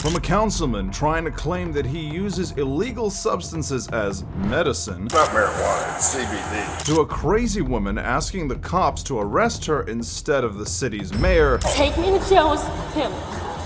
From a councilman trying to claim that he uses illegal substances as medicine, Not marijuana, it's CBD. to a crazy woman asking the cops to arrest her instead of the city's mayor, Take me to jail with him.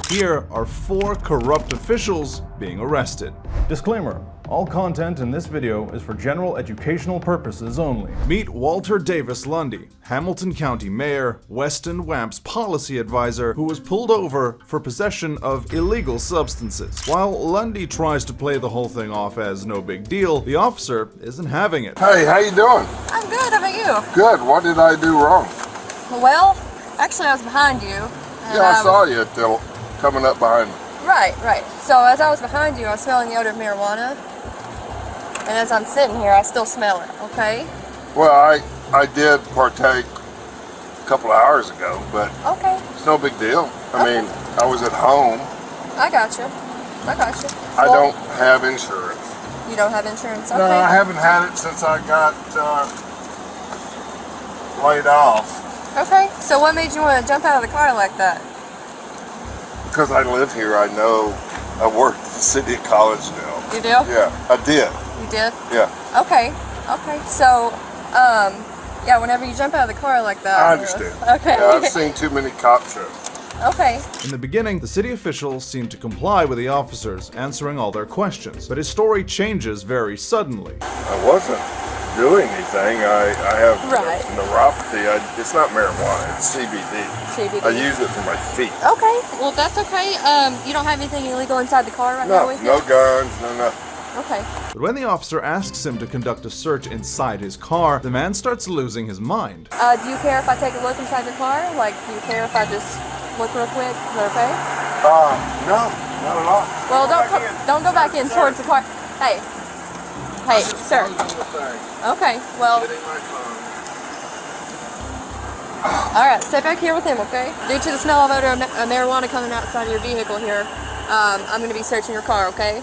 here are 4 corrupt officials being arrested. Disclaimer: all content in this video is for general educational purposes only. Meet Walter Davis Lundy, Hamilton County Mayor, Weston Wamp's policy advisor, who was pulled over for possession of illegal substances. While Lundy tries to play the whole thing off as no big deal, the officer isn't having it. Hey, how you doing? I'm good, how about you? Good. What did I do wrong? Well, actually I was behind you. and Yeah, I was- saw you coming up behind me. Right. So as I was behind you, I was smelling the odor of marijuana. And as I'm sitting here, I still smell it, okay? Well, I did partake a couple of hours ago, but Okay, it's no big deal. I Okay. mean, I was at home. I got you. I Well, don't have insurance. You don't have insurance, okay? No, I haven't had it since I got laid off. Okay, so what made you want to jump out of the car like that? Because I live here, I know I work at the city of Collegedale. You do? Yeah, I did. You did? Yeah, Okay. So, yeah, whenever you jump out of the car like that. I understand. Okay. Yeah, I've seen too many cop shows. Okay. In the beginning, the city officials seem to comply with the officers, answering all their questions, but his story changes very suddenly. I wasn't doing anything. I have Right. neuropathy. It's not marijuana, it's CBD. CBD. I use it for my feet. Okay, well that's okay. You don't have anything illegal inside the car right now No, with no you? guns, no nothing. Okay. But when the officer asks him to conduct a search inside his car, the man starts losing his mind. Do you care if I take a look inside the car? Like, do you care if I just look real quick? Is that okay? No, not at all. Well, don't go back in towards the car. Hey, sir. Okay, well, all right, stay back here with him, okay? Due to the smell of odor of marijuana coming outside of your vehicle here, I'm going to be searching your car, okay?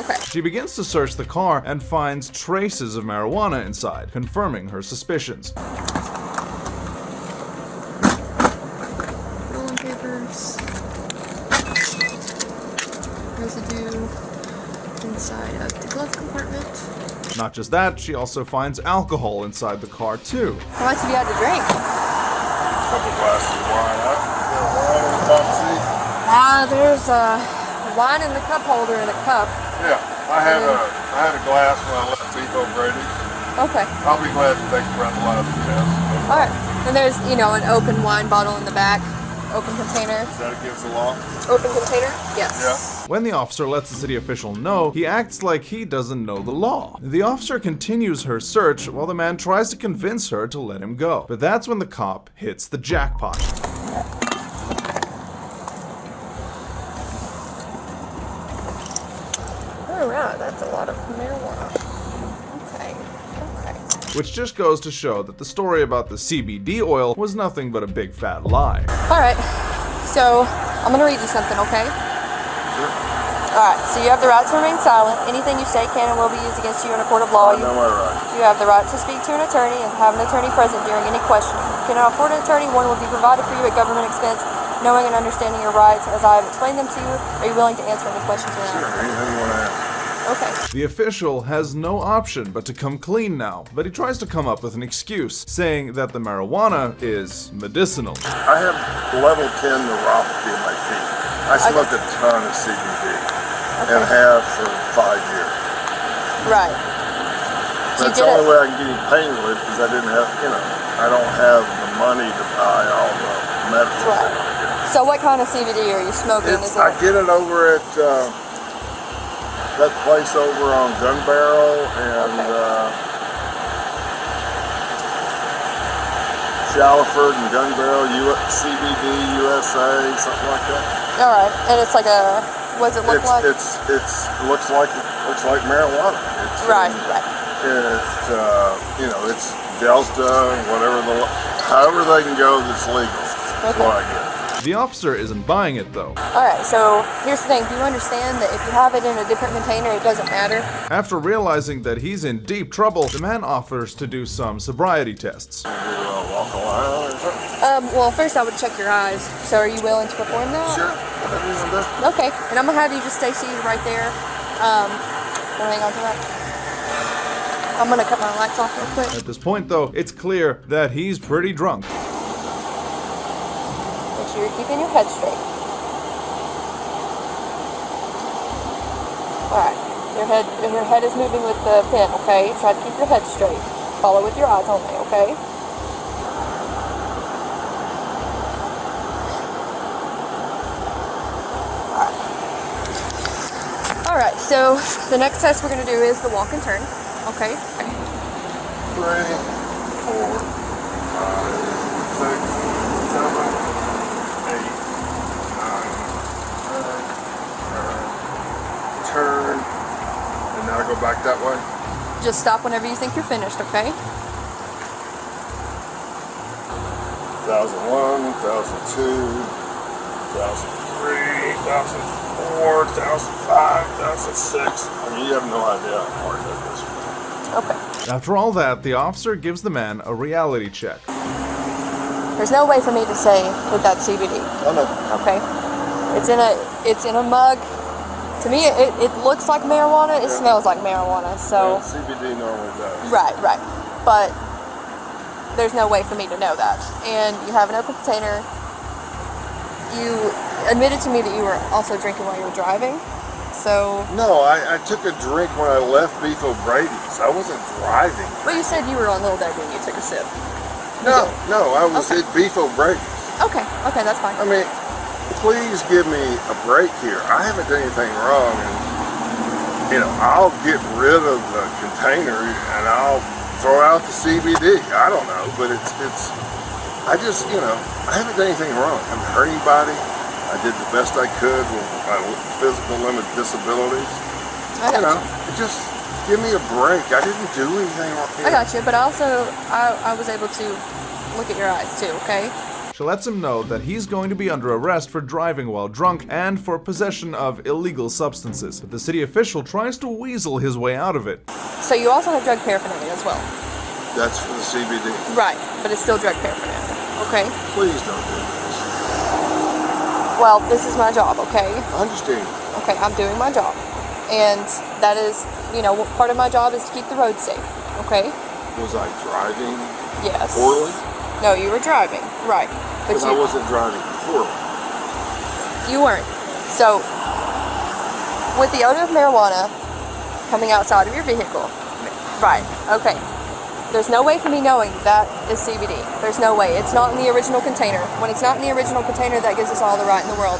Okay. She begins to search the car and finds traces of marijuana inside, confirming her suspicions. Rolling papers. Residue inside of the glove compartment. Not just that, she also finds alcohol inside the car too. How much have you had to drink? Couple glasses of wine. Wine in the top seat. There's wine in the cup holder in a cup. Yeah, I had a glass when I left Vivo Brady. Okay. I'll be glad to take a breathalyzer test. All right. And there's, an open wine bottle in the back. Open container. Is that against the law? Open container? Yes. Yeah. When the officer lets the city official know, he acts like he doesn't know the law. The officer continues her search while the man tries to convince her to let him go. But that's when the cop hits the jackpot. All right. That's a lot of marijuana. Okay. Which just goes to show that the story about the CBD oil was nothing but a big fat lie. All right. So I'm going to read you something, okay? All right. So you have the right to remain silent. Anything you say can and will be used against you in a court of law. I know my rights. You have the right to speak to an attorney and have an attorney present during any questioning. If you cannot afford an attorney, one will be provided for you at government expense. Knowing and understanding your rights as I have explained them to you, are you willing to answer any questions you Sure, have? anything you want to ask. Okay. The official has no option but to come clean now, but he tries to come up with an excuse, saying that the marijuana is medicinal. I have level 10 neuropathy in my feet. I smoked a ton of CBD and have for 5 years. Right. So you That's did the only it. way I can get any pain relief because I didn't have, I don't have the money to buy all the medicine. Right. So what kind of CBD are you smoking? I get it over at that place over on Gun Barrel and Shallowford and Gun Barrel, CBD USA, something like that. All right. And it's like a. What does it look like? It looks like marijuana. It's Right. It's Delta, however they can go that's legal. That's Okay. what I get. The officer isn't buying it though. Alright, so here's the thing. Do you understand that if you have it in a different container, it doesn't matter? After realizing that he's in deep trouble, the man offers to do some sobriety tests. Do a walk a line or something. Well, first I would check your eyes. So are you willing to perform that? Sure. Whatever you want to do. Okay. And I'm gonna have you just stay seated right there. Wanna hang on to that? I'm gonna cut my lights off real quick. At this point, though, it's clear that he's pretty drunk. Make sure you're keeping your head straight. Alright. Your head is moving with the pen, okay? Try to keep your head straight. Follow with your eyes only, okay? Alright, so the next test we're going to do is the walk and turn, okay? 3, 4, 5, 6, 7, 8, 9, 10, turn, and now go back that way. Just stop whenever you think you're finished, okay? 1001, 1002, 1003, 1004, 1005, 1006. I mean, you have no idea how hard that is. Okay. After all that, the officer gives the man a reality check. There's no way for me to say that that's CBD, Oh, no. okay? It's in a mug. To me, it looks like marijuana. It smells like marijuana. So Yeah, CBD normally does. right. But there's no way for me to know that. And you have an open container. You admitted to me that you were also drinking while you were driving. So, No, I took a drink when I left Beef O'Brady's. I wasn't driving. but you said you were on Little Deck when you took a sip. No, I was Okay. at Beef O'Brady's. Okay, that's fine. I mean, please give me a break here. I haven't done anything wrong, and I'll get rid of the container and I'll throw out the CBD. I don't know, but I haven't done anything wrong. I haven't hurt anybody. I did the best I could with my physical disabilities. I got you. Just give me a break. I didn't do anything wrong. I got you, but also I was able to look at your eyes too, okay? She lets him know that he's going to be under arrest for driving while drunk and for possession of illegal substances. But the city official tries to weasel his way out of it. So you also have drug paraphernalia as well. That's for the CBD. Right, but it's still drug paraphernalia, okay? Please don't do this. Well, this is my job, okay? I understand. Okay, I'm doing my job. And that is, part of my job is to keep the road safe, okay? Was I driving Yes. poorly? No, you were driving, right. But Because I wasn't driving poorly. you weren't. So, with the odor of marijuana coming outside of your vehicle, right, okay. There's no way for me knowing that is CBD. There's no way. It's not in the original container. When it's not in the original container, that gives us all the right in the world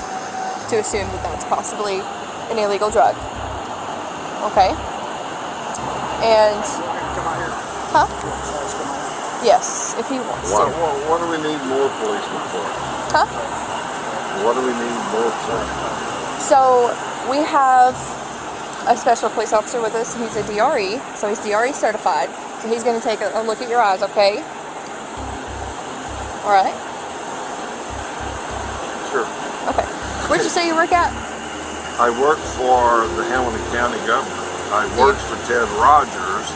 to assume that that's possibly an illegal drug. Okay? And, huh? Yes, if he wants to. What do we need more policemen for? Huh? What do we need more policemen for? So, we have a special police officer with us. He's a DRE, so he's DRE certified. So he's going to take a look at your eyes, okay? All right? Sure. Okay. Where'd you say you work at? I work for the Hamilton County government. I worked for Ted Rogers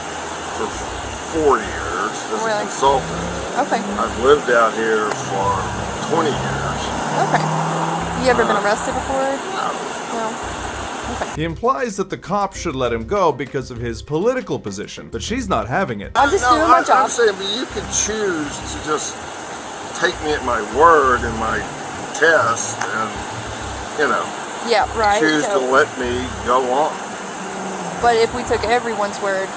for 4 years as Really? a consultant. Okay. I've lived out here for 20 years. Okay. You ever been arrested before? No. No. Okay. He implies that the cops should let him go because of his political position, but she's not having it. I'm just doing my job. I'm saying, but you could choose to just take me at my word in my test and, Yeah, right. choose So, to let me go on. but if we took everyone's word,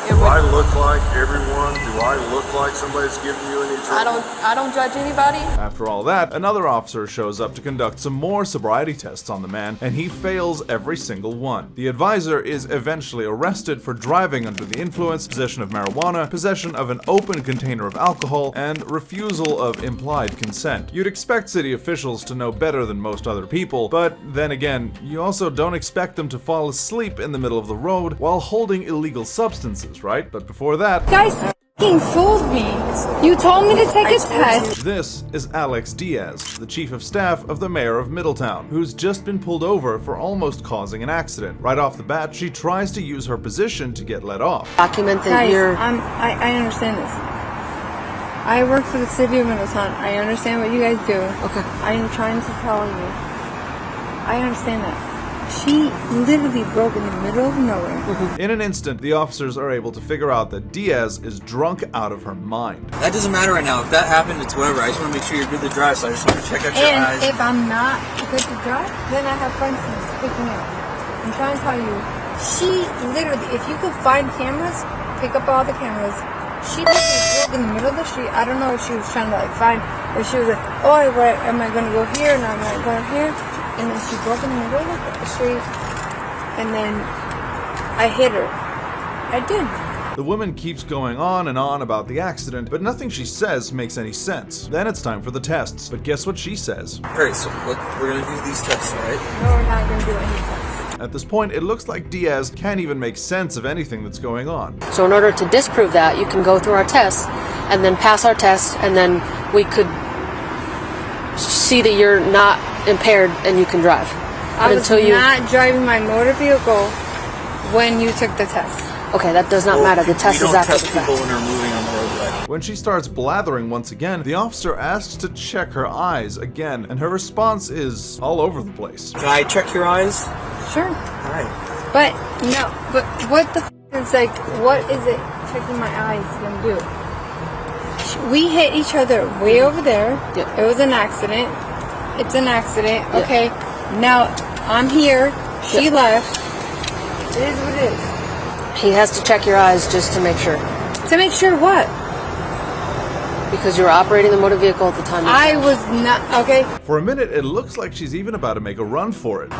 it Do I would. look like everyone? Do I look like somebody's giving you any trouble? I don't judge anybody. After all that, another officer shows up to conduct some more sobriety tests on the man, and he fails every single one. The advisor is eventually arrested for driving under the influence, possession of marijuana, possession of an open container of alcohol, and refusal of implied consent. You'd expect city officials to know better than most other people, but then again, you also don't expect them to fall asleep in the middle of the road while holding illegal substances, right? But before that, Guys f***ing fooled me. You told me to take a test. this is Alex Diaz, the chief of staff of the mayor of Middletown, who's just been pulled over for almost causing an accident. Right off the bat, she tries to use her position to get let off. Document that Guys, you're. I understand this. I work for the city of Middletown. I understand what you guys do. Okay. I am trying to tell you. I understand that. She literally broke in the middle of nowhere. In an instant, the officers are able to figure out that Diaz is drunk out of her mind. That doesn't matter right now. If that happened, it's whatever. I just want to make sure you're good to drive, so I just want to check out your eyes. And if I'm not good to drive, then I have friends to pick me up. I'm trying to tell you, she literally, if you could find cameras, pick up all the cameras. She literally broke in the middle of the street. I don't know if she was trying to like find, if she was like, oh, wait, am I going to go here? And am I going here? And then she broke in the middle of the street. And then I hit her. I did. The woman keeps going on and on about the accident, but nothing she says makes any sense. Then it's time for the tests. But guess what she says? Alright, so look, we're going to do these tests, right? No, we're not going to do any tests. At this point, it looks like Diaz can't even make sense of anything that's going on. So in order to disprove that, you can go through our tests and then pass our test, and then we could see that you're not impaired and you can drive. I was not driving my motor vehicle when you took the test. Okay, that does not matter. The test is after the fact. people when they're moving on the roadway. When she starts blathering once again, the officer asks to check her eyes again, and her response is all over the place. Can I check your eyes? Sure. Alright. But no, but what the is like, what is it checking my eyes gonna do? We hit each other way over there. Yeah. It was an accident. It's an accident. Okay. Now I'm here. She left. It is what it is. He has to check your eyes just to make sure. To make sure what? Because you were operating the motor vehicle at the time. I was not. Okay. For a minute, it looks like she's even about to make a run for it.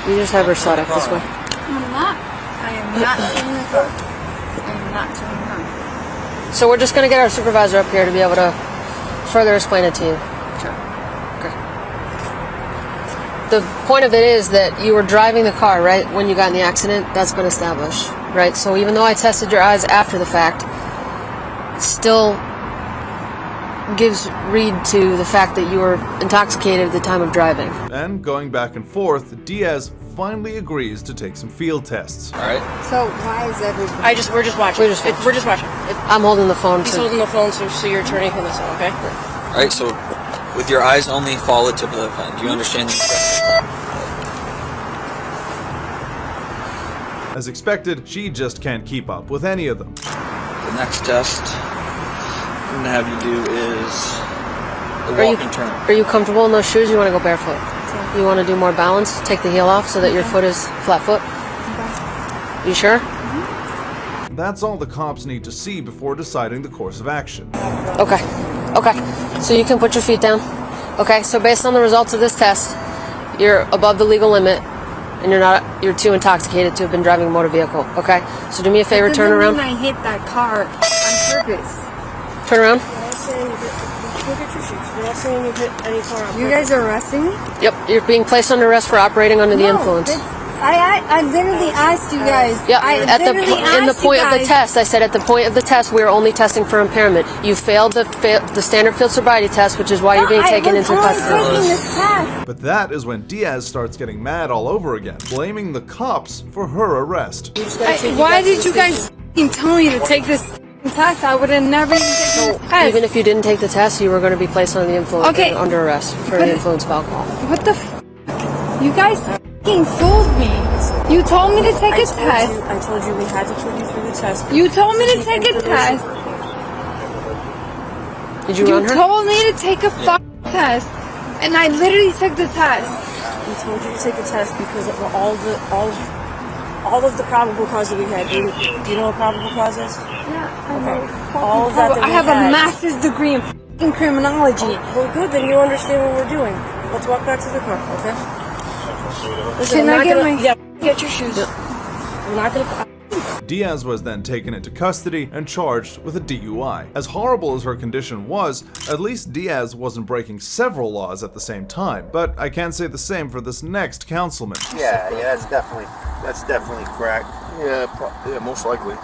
You just have her slide up this way. I'm not. I am not turning the car. I am not turning the car. So we're just going to get our supervisor up here to be able to further explain it to you. Sure. Okay. The point of it is that you were driving the car, right, when you got in the accident. That's been established, right? So even though I tested your eyes after the fact, it still gives read to the fact that you were intoxicated at the time of driving. And going back and forth, Diaz finally agrees to take some field tests. Alright. So why is everybody? We're just watching. We're just watching. I'm holding the phone. He's holding the phone, so your attorney can listen, okay? Alright, so with your eyes only, follow the tip of the pen. Do you understand the As expected, she just can't keep up with any of them. The next test I'm going to have you do is the walking turn. Are you comfortable in those shoes? You want to go barefoot? You want to do more balance? Take the heel off so that your foot is flat foot? You sure? That's all the cops need to see before deciding the course of action. Okay. Okay. So you can put your feet down. Okay. So based on the results of this test, you're above the legal limit, and you're too intoxicated to have been driving a motor vehicle. Okay. So do me a favor. Turn around. I hit that car on purpose. Turn around. Look at your shoes. We're not saying you hit any car on You guys are arresting me? Yep. You're being placed under arrest for operating under the influence. I literally asked you guys. Yeah, I literally in the asked point you of the guys. test, I said at the point of the test, we are only testing for impairment. You failed the standard field sobriety test, which is why you're being taken into custody. This test. But that is when Diaz starts getting mad all over again, blaming the cops for her arrest. Why did you guys f***ing tell me to take this f***ing test? I would have never even taken this test. Even if you didn't take the test, you were going to be placed under the influence, Okay. under arrest for the influence of alcohol. What the f***? You guys f***ing fooled me. You told me to take a test. I told you we had to put you through the test. You told me to take a test. Did you run You her? told me to take a fucking test. And I literally took the test. We told you to take the test because of all of the probable cause that we had. Do you know what probable cause is? Yeah, I know. All of that I we have a had. master's degree in fucking criminology. Well, good. Then you understand what we're doing. Let's walk back to the car, okay? Listen, Can I'm I not get gonna, my- Yeah, get your shoes. I'm not gonna. Diaz was then taken into custody and charged with a DUI. As horrible as her condition was, at least Diaz wasn't breaking several laws at the same time. But I can't say the same for this next councilman. Yeah, that's definitely crack. Yeah, most likely.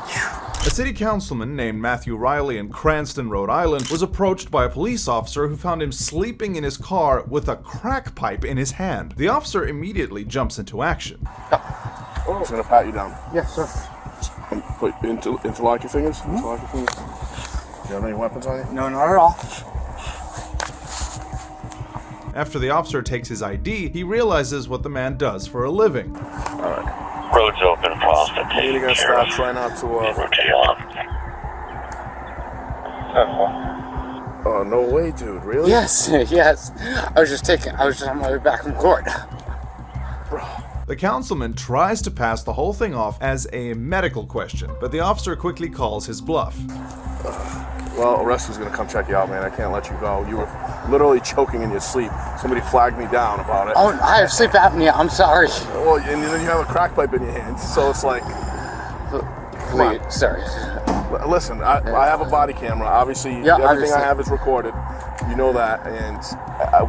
A city councilman named Matthew Riley in Cranston, Rhode Island, was approached by a police officer who found him sleeping in his car with a crack pipe in his hand. The officer immediately jumps into action. I'm just gonna pat you down. Yes, sir. Put interlock your fingers. Interlock your fingers. Do you have any weapons on you? No, not at all. After the officer takes his ID, he realizes what the man does for a living. Alright. Roads open, Foster. You're gonna stop. Try not to, Oh, no way, dude. Really? Yes, yes. I was just on my way back from court. The councilman tries to pass the whole thing off as a medical question, but the officer quickly calls his bluff. Well, a rescue's gonna come check you out, man. I can't let you go. You were literally choking in your sleep. Somebody flagged me down about it. Oh, I have sleep apnea. I'm sorry. Well, and then you have a crack pipe in your hand, so it's like... Please, sorry. Listen, I have a body camera. Obviously, everything I have is recorded. You know that, and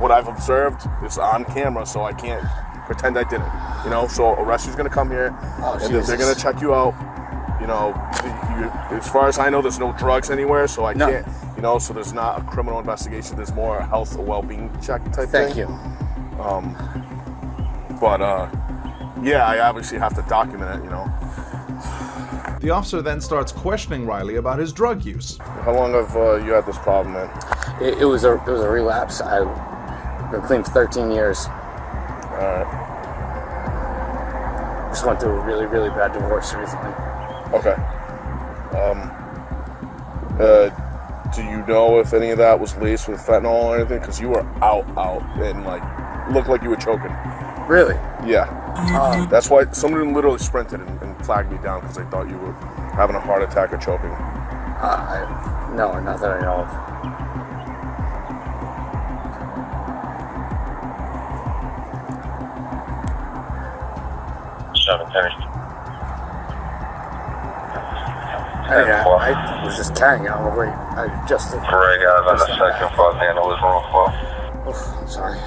what I've observed is on camera, so I can't pretend I didn't. You know, so a rescue's gonna come here, and they're gonna check you out. You know, as far as I know, there's no drugs anywhere, so I can't. You know, so there's not a criminal investigation. There's more a health or well-being check type thing. Thank you. Yeah, I obviously have to document it. You know. The officer then starts questioning Riley about his drug use. How long have you had this problem, man? It was a relapse. I've been clean for 13 years. All right. Just went through a really, really bad divorce recently. Okay. Do you know if any of that was laced with fentanyl or anything? Because you were out, and like looked like you were choking. Really? Yeah. That's why somebody literally sprinted and flagged me down because they thought you were having a heart attack or choking. No, not that I know of. I was just carrying it on the way. I just... Greg out of the second for handle was wrong. I'm sorry.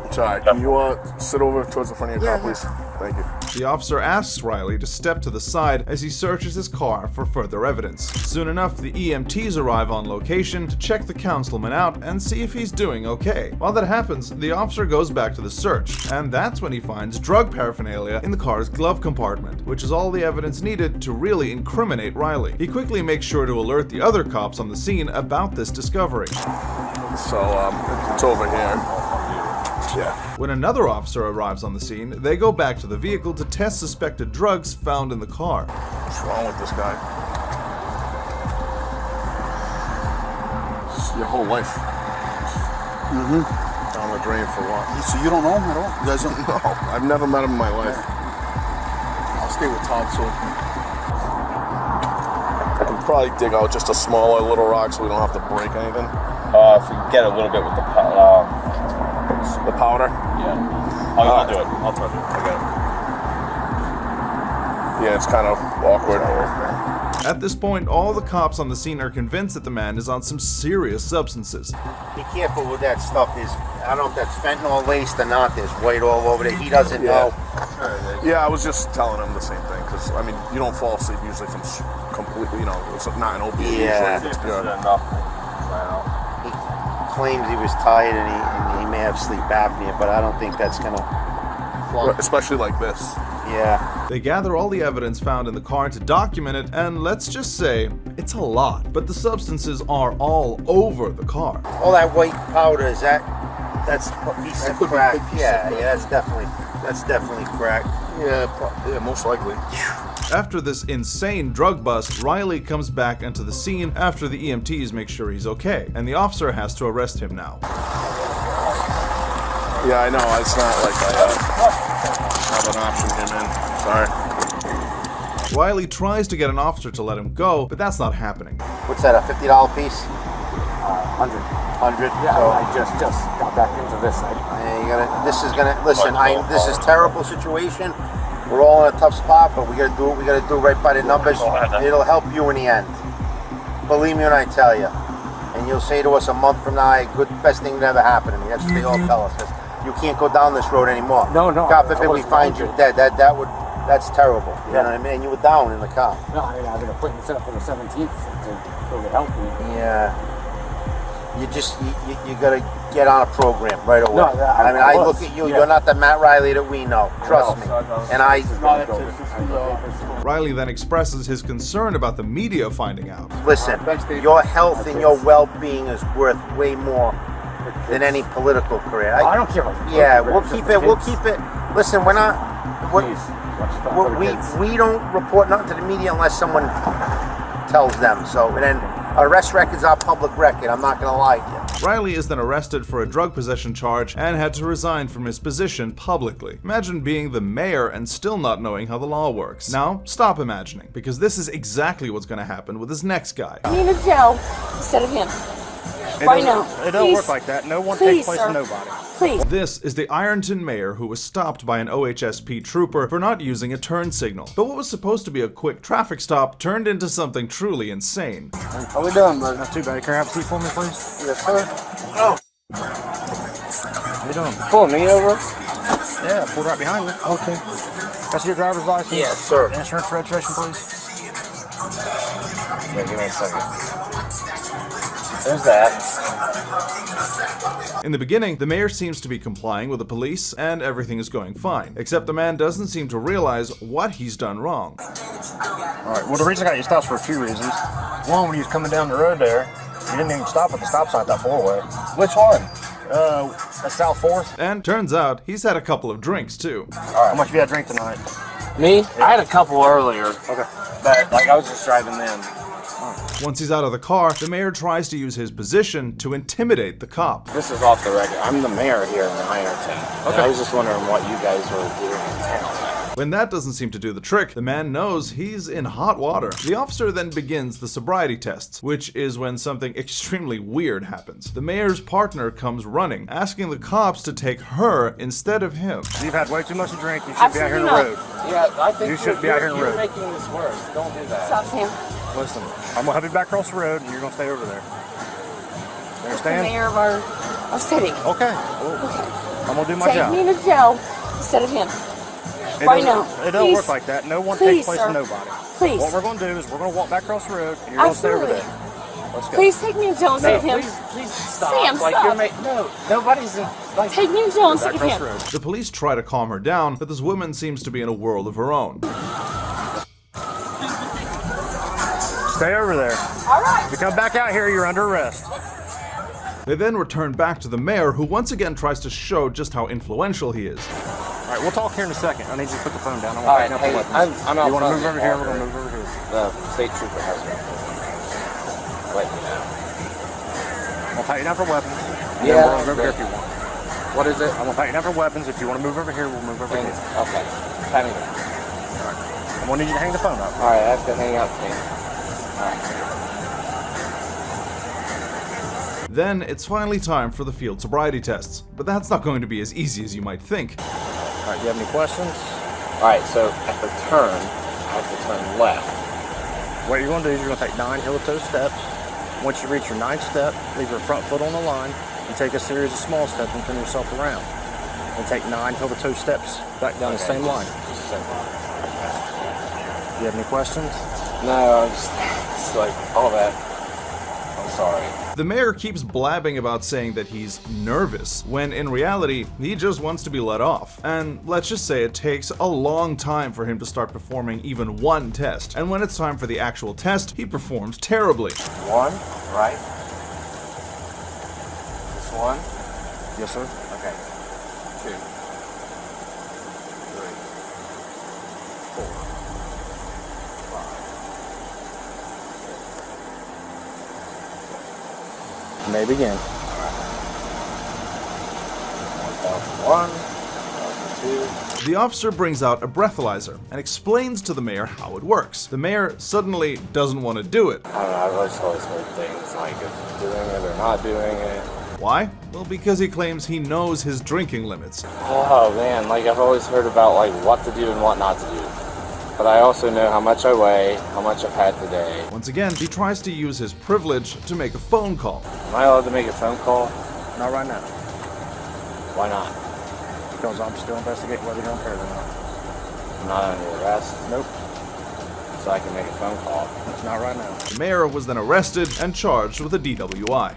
It's all right. Can you sit over towards the front of your car, please? Thank you. The officer asks Riley to step to the side as he searches his car for further evidence. Soon enough, the EMTs arrive on location to check the councilman out and see if he's doing okay. While that happens, the officer goes back to the search, and that's when he finds drug paraphernalia in the car's glove compartment, which is all the evidence needed to really incriminate Riley. He quickly makes sure to alert the other cops on the scene about this discovery. So, it's over here. Yeah. When another officer arrives on the scene, they go back to the vehicle to test suspected drugs found in the car. What's wrong with this guy? Your whole life. Down the drain for what? So you don't know him at all? You guys don't know? I've never met him in my life. I'll stay with Todd, so... I can probably dig out just a smaller little rock so we don't have to break anything. If we get a little bit with the powder? Yeah. I'll do it. I'll touch it. I got it. Yeah, it's kind of awkward. At this point, all the cops on the scene are convinced that the man is on some serious substances. Be careful with that stuff. I don't know if that's fentanyl laced or not. There's white all over there. He doesn't know. Yeah, I was just telling him the same thing because I mean, you don't fall asleep usually from completely. You know, it's not an opiate. Yeah. This is enough. He claims he was tired and he may have sleep apnea, but I don't think that's gonna. Especially like this. Yeah. They gather all the evidence found in the car to document it, and let's just say, it's a lot. But the substances are all over the car. All that white powder, that's a piece of crack. Yeah, that's definitely crack. Yeah, most likely. After this insane drug bust, Riley comes back into the scene after the EMTs make sure he's okay, and the officer has to arrest him now. Yeah, I know. It's not like I have an option here, man. Sorry. Riley tries to get an officer to let him go, but that's not happening. What's that, a $50 piece? 100. 100? Yeah, so, I just got back into this. This is terrible situation. We're all in a tough spot, but we gotta do what we gotta do right by the numbers. It'll help you in the end. Believe me when I tell you. And you'll say to us a month from now, best thing that ever happened to me. That's what they all tell us. You can't go down this road anymore. No. God forbid we find you dead. That's terrible. You know what I mean? And you were down in the car. No, I have an appointment set up for the 17th to go get help. Yeah. You gotta get on a program right away. No, I was, look at you. yeah. You're not the Matt Riley that we know. Trust me. And Riley then expresses his concern about the media finding out. listen. Your health and your well-being is worth way more than any political career. I don't care. Yeah, we'll keep it. We'll keep it. Listen, we're not. We don't report nothing to the media unless someone tells them. So, and then arrest records are public record. I'm not gonna lie to you. Riley is then arrested for a drug possession charge and had to resign from his position publicly. Imagine being the mayor and still not knowing how the law works. Now, stop imagining, because this is exactly what's going to happen with this next guy. I need a jail instead of him. Right now. It don't work like that. No one takes place to nobody. Please. This is the Ironton mayor who was stopped by an OHSP trooper for not using a turn signal. But what was supposed to be a quick traffic stop turned into something truly insane. How we doing, bud? Not too bad. Can I have a seat for me, please? Yes, sir. Oh. How you doing? Pulling me over. Yeah, pulled right behind you. Okay. Can I see your driver's license? Yes, sir. Insurance registration, please. Yeah, give me a second. There's that. In the beginning, the mayor seems to be complying with the police and everything is going fine, except the man doesn't seem to realize what he's done wrong. Alright, well the reason I got you stopped for a few reasons. One, when you was coming down the road there, you didn't even stop at the stop sign at that four-way. Which one? That's South 4th. And turns out, he's had a couple of drinks too. Alright, how much have you had to drink tonight? Me? I had a couple earlier. Okay. But, I was just driving then. Once he's out of the car, the mayor tries to use his position to intimidate the cop. This is off the record. I'm the mayor here in Ironton. Okay. I was just wondering what you guys were doing in town. When that doesn't seem to do the trick, the man knows he's in hot water. The officer then begins the sobriety tests, which is when something extremely weird happens. The mayor's partner comes running, asking the cops to take her instead of him. You've had way too much to drink. You should be out here on the road. Yeah, I think you should be out here on the road. You're making this worse. Don't do that. Stop, Sam. Listen, I'm gonna have you back across the road, and you're gonna stay over there. You understand? The mayor of our city. Okay. Well, I'm gonna do my job. Take me to jail instead of him. Right now. It don't work like that. No one takes place to nobody. Please. What we're gonna do is we're gonna walk back across the road, and you're gonna stay over there. Let's go. Please take me to jail instead of him. Please stop. Sam, stop. No, nobody's in, Take me to jail instead of him. The police try to calm her down, but this woman seems to be in a world of her own. Stay over there. All right. If you come back out here, you're under arrest. They then return back to the mayor, who once again tries to show just how influential he is. All right, we'll talk here in a second. I need you to put the phone down. I All right, want hey, I'm out. You want to move over here? We're gonna move over here. The state trooper has me. Let me know. I'll pat you down for weapons. Yeah. We'll move over here if you want. What is it? I'm gonna pat you down for weapons. If you want to move over here, we'll move over here. Okay. Pat me down. All right. I'm gonna need you to hang the phone up. All right, I have to hang up, man. All right. Then it's finally time for the field sobriety tests, but that's not going to be as easy as you might think. All right, you have any questions? All right, so at the turn, I have to turn left. What you're gonna do is you're gonna take 9 heel-to-toe steps. Once you reach your 9th step, leave your front foot on the line and take a series of small steps and turn yourself around. And take 9 heel-to-toe steps back down the same line. Just simple. Do you have any questions? No, I'm just it's like all that. I'm sorry. The mayor keeps blabbing about saying that he's nervous, when in reality, he just wants to be let off. And let's just say it takes a long time for him to start performing even one test. And when it's time for the actual test, he performs terribly. 1, right? This 1? Yes, sir. Okay. 2, 3, 4, 5. You may begin. 1, 2. The officer brings out a breathalyzer and explains to the mayor how it works. The mayor suddenly doesn't want to do it. I don't know, I've just always heard things like if doing it or not doing it. Why? Well, because he claims he knows his drinking limits. Oh man, like I've always heard about like what to do and what not to do. But I also know how much I weigh, how much I've had today. Once again, he tries to use his privilege to make a phone call. Am I allowed to make a phone call? Not right now. Why not? Because I'm still investigating whether you're impaired or not. I'm not under arrest. Nope. So I can make a phone call. It's not right now. The mayor was then arrested and charged with a DWI.